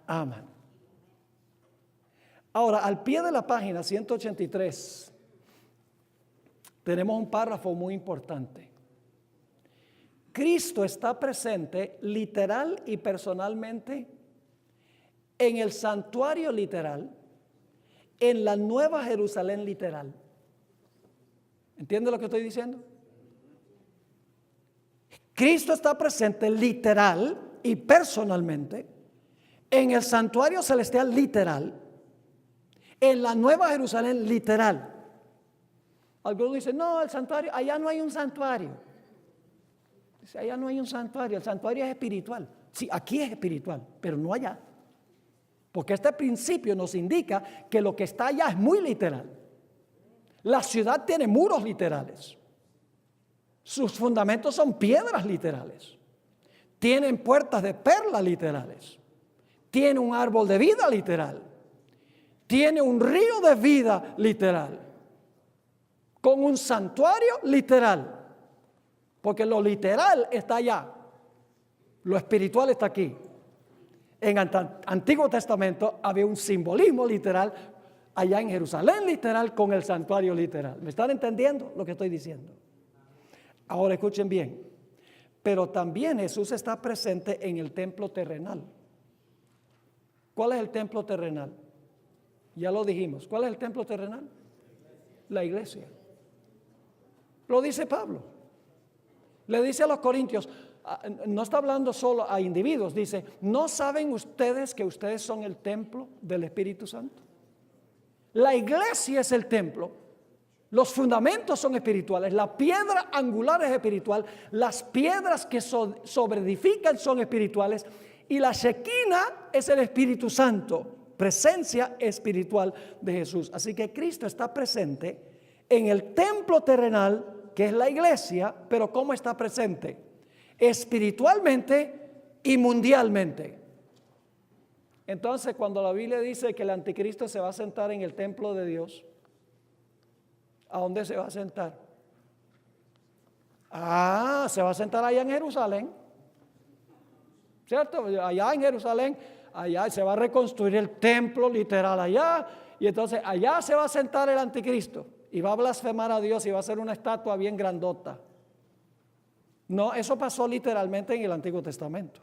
aman. Ahora, al pie de la página 183, tenemos un párrafo muy importante. Cristo está presente literal y personalmente en el santuario literal, en la Nueva Jerusalén literal. ¿Entiende lo que estoy diciendo? Cristo está presente literal y personalmente en el santuario celestial literal, en la Nueva Jerusalén literal. Algunos dicen, no, el santuario, allá no hay un santuario. Dice, allá no hay un santuario, el santuario es espiritual. Sí, aquí es espiritual, pero no allá. Porque este principio nos indica que lo que está allá es muy literal. La ciudad tiene muros literales. Sus fundamentos son piedras literales. Tienen puertas de perla literales. Tiene un árbol de vida literal. Tiene un río de vida literal. Con un santuario literal. Porque lo literal está allá. Lo espiritual está aquí. En el Antiguo Testamento había un simbolismo literal allá en Jerusalén literal con el santuario literal. ¿Me están entendiendo lo que estoy diciendo? Ahora escuchen bien. Pero también Jesús está presente en el templo terrenal. ¿Cuál es el templo terrenal? Ya lo dijimos. ¿Cuál es el templo terrenal? La iglesia. Lo dice Pablo. Le dice a los corintios, no está hablando solo a individuos, dice, ¿no saben ustedes que ustedes son el templo del Espíritu Santo? La iglesia es el templo, los fundamentos son espirituales, la piedra angular es espiritual, las piedras que sobreedifican son espirituales y la Shekinah es el Espíritu Santo, presencia espiritual de Jesús. Así que Cristo está presente en el templo terrenal, que es la iglesia, pero ¿cómo está presente? Espiritualmente y mundialmente. Entonces, cuando la Biblia dice que el anticristo se va a sentar en el templo de Dios, ¿a dónde se va a sentar? Se va a sentar allá en Jerusalén, ¿cierto? Allá en Jerusalén, allá se va a reconstruir el templo literal allá, y entonces allá se va a sentar el anticristo y va a blasfemar a Dios y va a ser una estatua bien grandota. No, eso pasó literalmente en el Antiguo Testamento.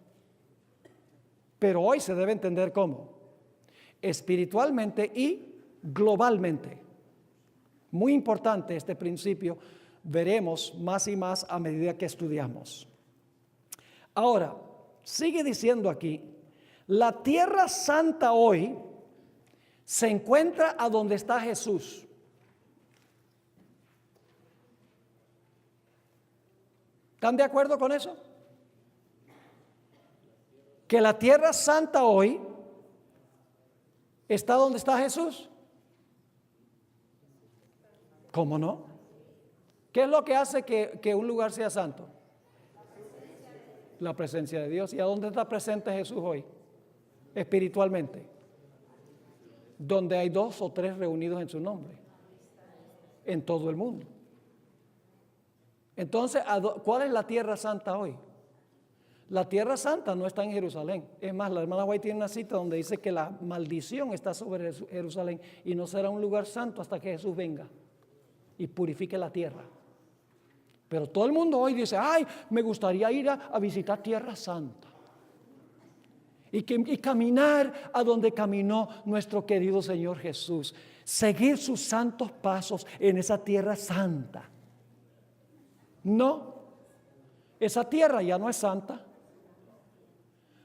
Pero hoy se debe entender cómo. Espiritualmente y globalmente. Muy importante este principio. Veremos más y más a medida que estudiamos. Ahora, sigue diciendo aquí, la tierra santa hoy se encuentra a donde está Jesús. ¿Están de acuerdo con eso? Que la tierra santa hoy está donde está Jesús. ¿Cómo no? ¿Qué es lo que hace que un lugar sea santo? La presencia de Dios. ¿Y a dónde está presente Jesús hoy? Espiritualmente. Donde hay 2 o 3 reunidos en su nombre. En todo el mundo. Entonces, ¿cuál es la tierra santa hoy? La tierra santa no está en Jerusalén. Es más, la hermana White tiene una cita donde dice que la maldición está sobre Jerusalén y no será un lugar santo hasta que Jesús venga y purifique la tierra. Pero todo el mundo hoy dice, me gustaría ir a visitar tierra santa y caminar a donde caminó nuestro querido Señor Jesús, seguir sus santos pasos en esa tierra santa. No, esa tierra ya no es santa.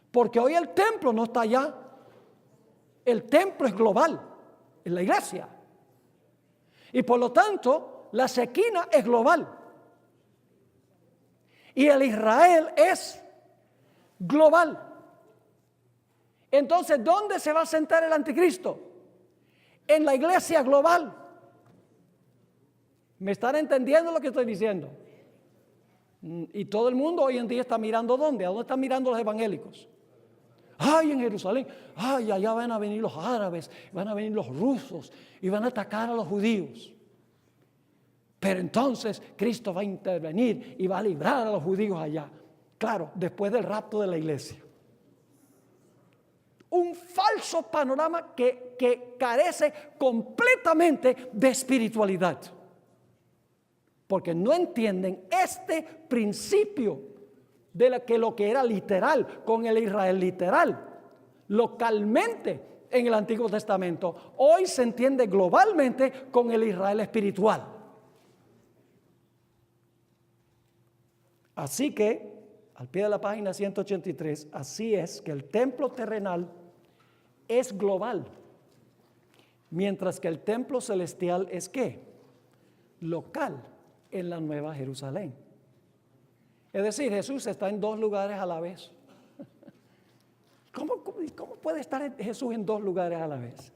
Porque hoy el templo no está allá. El templo es global, es la iglesia. Y por lo tanto, la Shekinah es global. Y el Israel es global. Entonces, ¿dónde se va a sentar el anticristo? En la iglesia global. ¿Me están entendiendo lo que estoy diciendo? Y todo el mundo hoy en día está mirando ¿dónde? ¿A dónde están mirando los evangélicos? En Jerusalén. Allá van a venir los árabes, van a venir los rusos y van a atacar a los judíos. Pero entonces Cristo va a intervenir y va a librar a los judíos allá. Claro, después del rapto de la iglesia. Un falso panorama que carece completamente de espiritualidad. Porque no entienden este principio de lo que era literal con el Israel literal, localmente en el Antiguo Testamento. Hoy se entiende globalmente con el Israel espiritual. Así que, al pie de la página 183, así es que el templo terrenal es global, mientras que el templo celestial es ¿qué? Local en la Nueva Jerusalén. Es decir, Jesús está en 2 lugares a la vez. ¿Cómo puede estar Jesús en 2 lugares a la vez?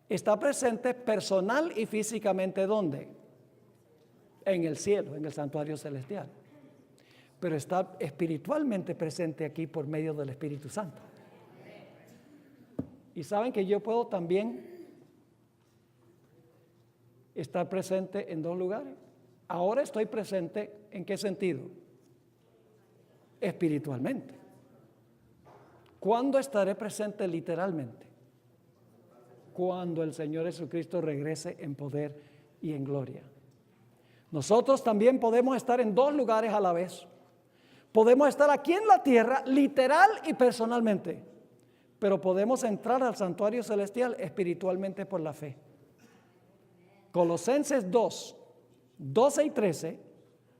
Está presente personal y físicamente ¿dónde? en el cielo, en el santuario celestial. Pero está espiritualmente presente aquí por medio del Espíritu Santo. Y saben que yo puedo también estar presente en dos lugares. Ahora estoy presente, ¿en qué sentido? Espiritualmente. ¿Cuándo estaré presente literalmente? Cuando el Señor Jesucristo regrese en poder y en gloria. Nosotros también podemos estar en dos lugares a la vez. Podemos estar aquí en la tierra, literal y personalmente, pero podemos entrar al santuario celestial espiritualmente por la fe. Colosenses 2, 12 y 13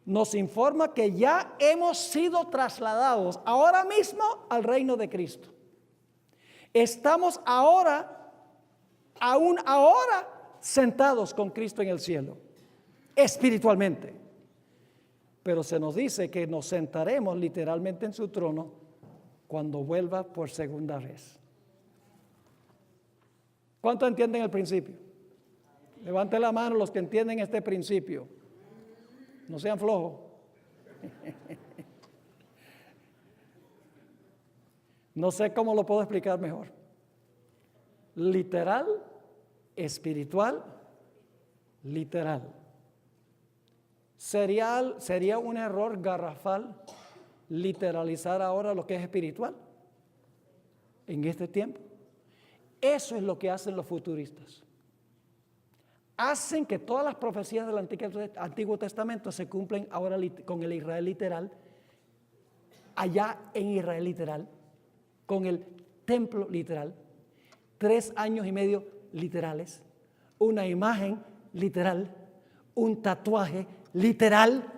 nos informa que ya hemos sido trasladados ahora mismo al reino de Cristo. Estamos aún ahora sentados con Cristo en el cielo, espiritualmente. Pero se nos dice que nos sentaremos literalmente en su trono cuando vuelva por segunda vez. ¿Cuántos entienden el principio? Levanten la mano los que entienden este principio. No sean flojos. No sé cómo lo puedo explicar mejor. Literal, espiritual, literal. ¿Sería un error garrafal literalizar ahora lo que es espiritual en este tiempo? Eso es lo que hacen los futuristas. Hacen que todas las profecías del Antiguo Testamento se cumplen ahora con el Israel literal, allá en Israel literal, con el templo literal, 3 años y medio literales, una imagen literal, un tatuaje literal,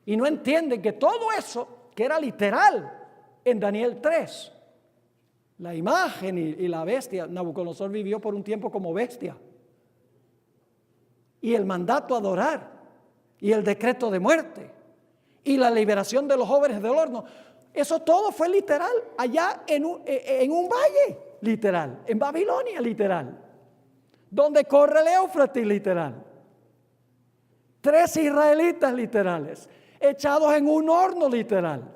y no entienden que todo eso que era literal en Daniel 3, la imagen y la bestia, Nabucodonosor vivió por un tiempo como bestia, y el mandato a adorar, y el decreto de muerte, y la liberación de los jóvenes del horno, eso todo fue literal, allá en un valle literal, en Babilonia literal, donde corre el Éufrates literal. 3 israelitas literales, echados en un horno literal.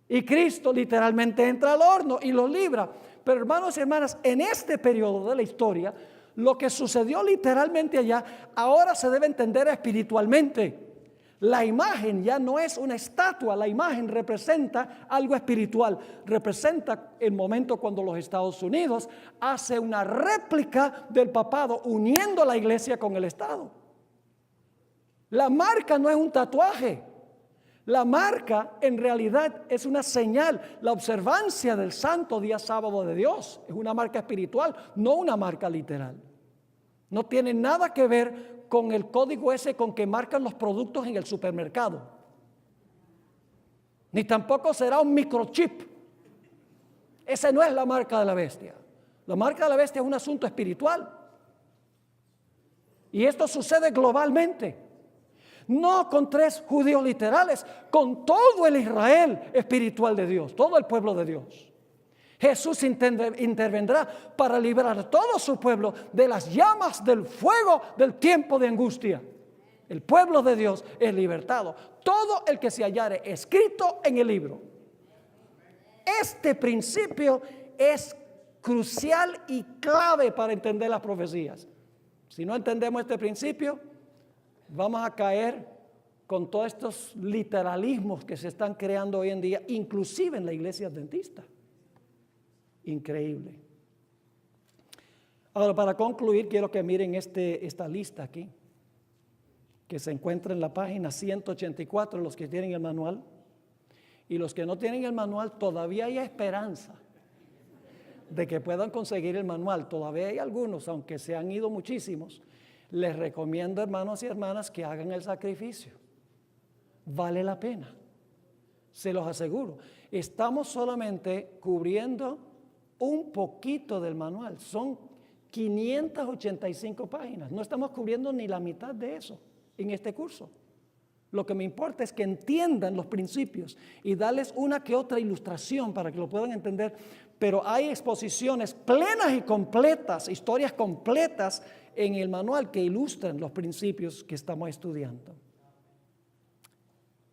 Y Cristo literalmente entra al horno y los libra. Pero hermanos y hermanas, en este periodo de la historia, lo que sucedió literalmente allá, ahora se debe entender espiritualmente. La imagen ya no es una estatua, la imagen representa algo espiritual, representa el momento cuando los Estados Unidos hace una réplica del papado uniendo la iglesia con el Estado. La marca no es un tatuaje, la marca en realidad es una señal, la observancia del santo día sábado de Dios es una marca espiritual, no una marca literal. No tiene nada que ver con el código ese con que marcan los productos en el supermercado. Ni tampoco será un microchip. Esa no es la marca de la bestia. La marca de la bestia es un asunto espiritual. Y esto sucede globalmente. No con 3 judíos literales, con todo el Israel espiritual de Dios, todo el pueblo de Dios. Jesús intervendrá para liberar a todo su pueblo de las llamas del fuego del tiempo de angustia. El pueblo de Dios es libertado. Todo el que se hallare escrito en el libro. Este principio es crucial y clave para entender las profecías. Si no entendemos este principio, vamos a caer con todos estos literalismos que se están creando hoy en día, inclusive en la iglesia adventista. Increíble. Ahora, para concluir, quiero que miren esta lista aquí, que se encuentra en la página 184, los que tienen el manual. Y los que no tienen el manual, todavía hay esperanza de que puedan conseguir el manual. Todavía hay algunos, aunque se han ido muchísimos. Les recomiendo, hermanos y hermanas, que hagan el sacrificio. Vale la pena, se los aseguro. Estamos solamente cubriendo un poquito del manual. Son 585 páginas. No estamos cubriendo ni la mitad de eso en este curso. Lo que me importa es que entiendan los principios y darles una que otra ilustración para que lo puedan entender. Pero hay exposiciones plenas y completas, historias completas en el manual que ilustran los principios que estamos estudiando.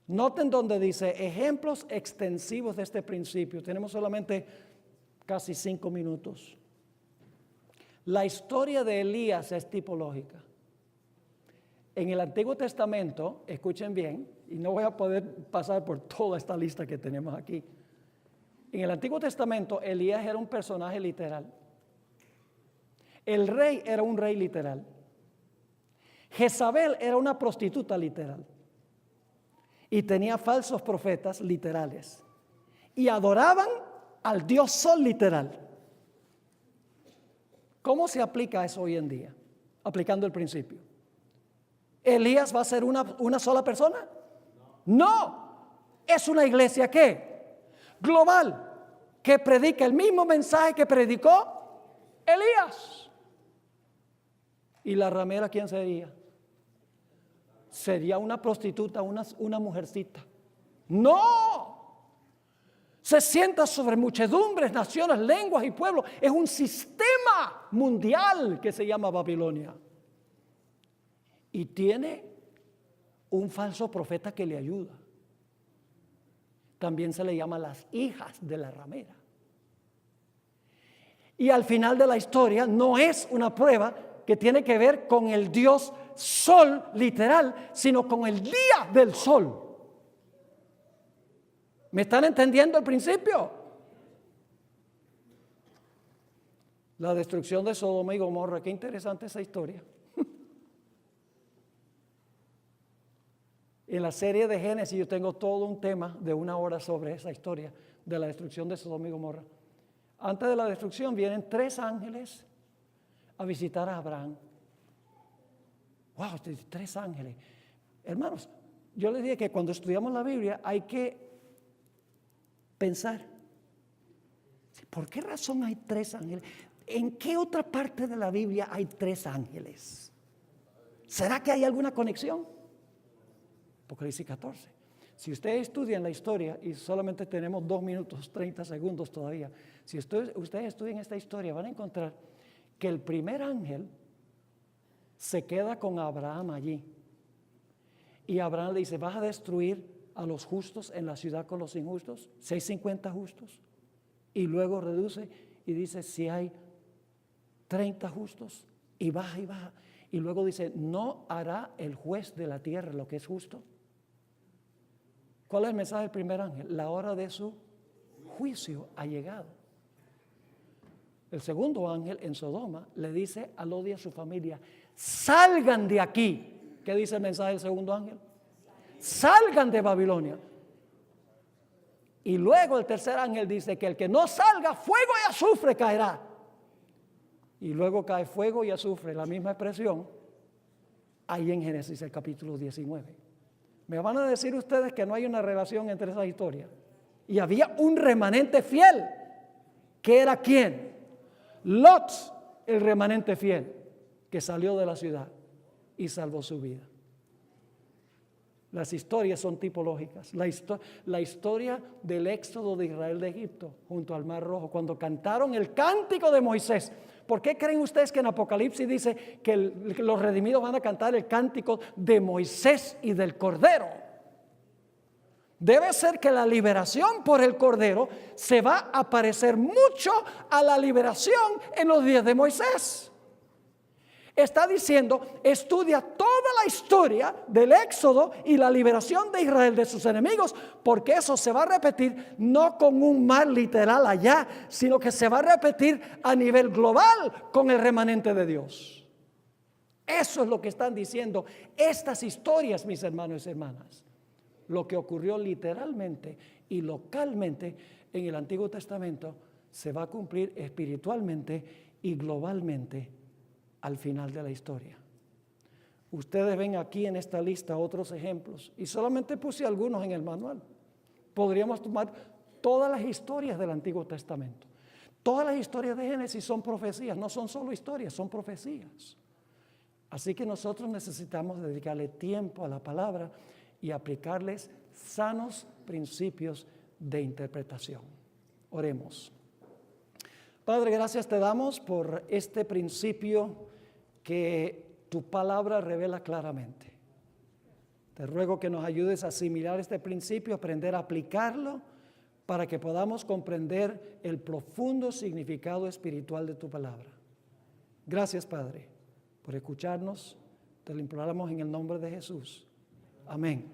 Noten donde dice ejemplos extensivos de este principio. Tenemos solamente casi 5 minutos. La historia de Elías es tipológica. En el Antiguo Testamento, escuchen bien, y no voy a poder pasar por toda esta lista que tenemos aquí. En el Antiguo Testamento, Elías era un personaje literal. El rey era un rey literal. Jezabel era una prostituta literal. Y tenía falsos profetas literales. Y adoraban al Dios Sol literal. ¿Cómo se aplica eso hoy en día? Aplicando el principio. ¿Elías va a ser una sola persona? No. Es una iglesia ¿qué? Global, que predica el mismo mensaje que predicó Elías. ¿Y la ramera quién sería? Sería una prostituta, una mujercita. No. Se sienta sobre muchedumbres, naciones, lenguas y pueblos. Es un sistema mundial que se llama Babilonia. Y tiene un falso profeta que le ayuda. También se le llama las hijas de la ramera. Y al final de la historia no es una prueba que tiene que ver con el Dios Sol literal, sino con el día del sol. ¿Me están entendiendo el principio? La destrucción de Sodoma y Gomorra, qué interesante esa historia. En la serie de Génesis yo tengo todo un tema de 1 hora sobre esa historia de la destrucción de Sodoma y Gomorra. Antes de la destrucción vienen 3 ángeles a visitar a Abraham. Wow, 3 ángeles. Hermanos, yo les dije que cuando estudiamos la Biblia hay que pensar, ¿por qué razón hay 3 ángeles? ¿En qué otra parte de la Biblia hay 3 ángeles? ¿Será que hay alguna conexión? Apocalipsis 14. Si ustedes estudian la historia, y solamente tenemos 2 minutos, 30 segundos todavía, si ustedes estudian esta historia, van a encontrar que el primer ángel se queda con Abraham allí. Y Abraham le dice, ¿vas a destruir a los justos en la ciudad con los injustos? 650 justos. Y luego reduce y dice, si hay 30 justos, y baja y baja. Y luego dice, ¿no hará el juez de la tierra lo que es justo? ¿Cuál es el mensaje del primer ángel? La hora de su juicio ha llegado. El segundo ángel en Sodoma le dice a Lot y a su familia, salgan de aquí. ¿Qué dice el mensaje del segundo ángel? Salgan de Babilonia. Y luego el tercer ángel dice que el que no salga, fuego y azufre caerá. Y luego cae fuego y azufre, la misma expresión, ahí en Génesis el capítulo 19. Me van a decir ustedes que no hay una relación entre esas historias. Y había un remanente fiel, que era ¿quién? Lot, el remanente fiel, que salió de la ciudad y salvó su vida. Las historias son tipológicas. La historia del éxodo de Israel de Egipto junto al Mar Rojo, cuando cantaron el cántico de Moisés. ¿Por qué creen ustedes que en Apocalipsis dice que los redimidos van a cantar el cántico de Moisés y del Cordero? Debe ser que la liberación por el Cordero se va a parecer mucho a la liberación en los días de Moisés. Está diciendo, estudia toda la historia del éxodo y la liberación de Israel de sus enemigos, porque eso se va a repetir no con un mar literal allá, sino que se va a repetir a nivel global con el remanente de Dios. Eso es lo que están diciendo estas historias, mis hermanos y hermanas. Lo que ocurrió literalmente y localmente en el Antiguo Testamento se va a cumplir espiritualmente y globalmente al final de la historia. Ustedes ven aquí en esta lista otros ejemplos y solamente puse algunos en el manual. Podríamos tomar todas las historias del Antiguo Testamento. Todas las historias de Génesis son profecías, no son solo historias, son profecías. Así que nosotros necesitamos dedicarle tiempo a la palabra y aplicarles sanos principios de interpretación. Oremos. Padre, gracias te damos por este principio que tu palabra revela claramente. Te ruego que nos ayudes a asimilar este principio, aprender a aplicarlo para que podamos comprender el profundo significado espiritual de tu palabra. Gracias, Padre, por escucharnos. Te lo imploramos en el nombre de Jesús. Amén.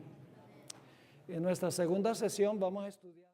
En nuestra segunda sesión vamos a estudiar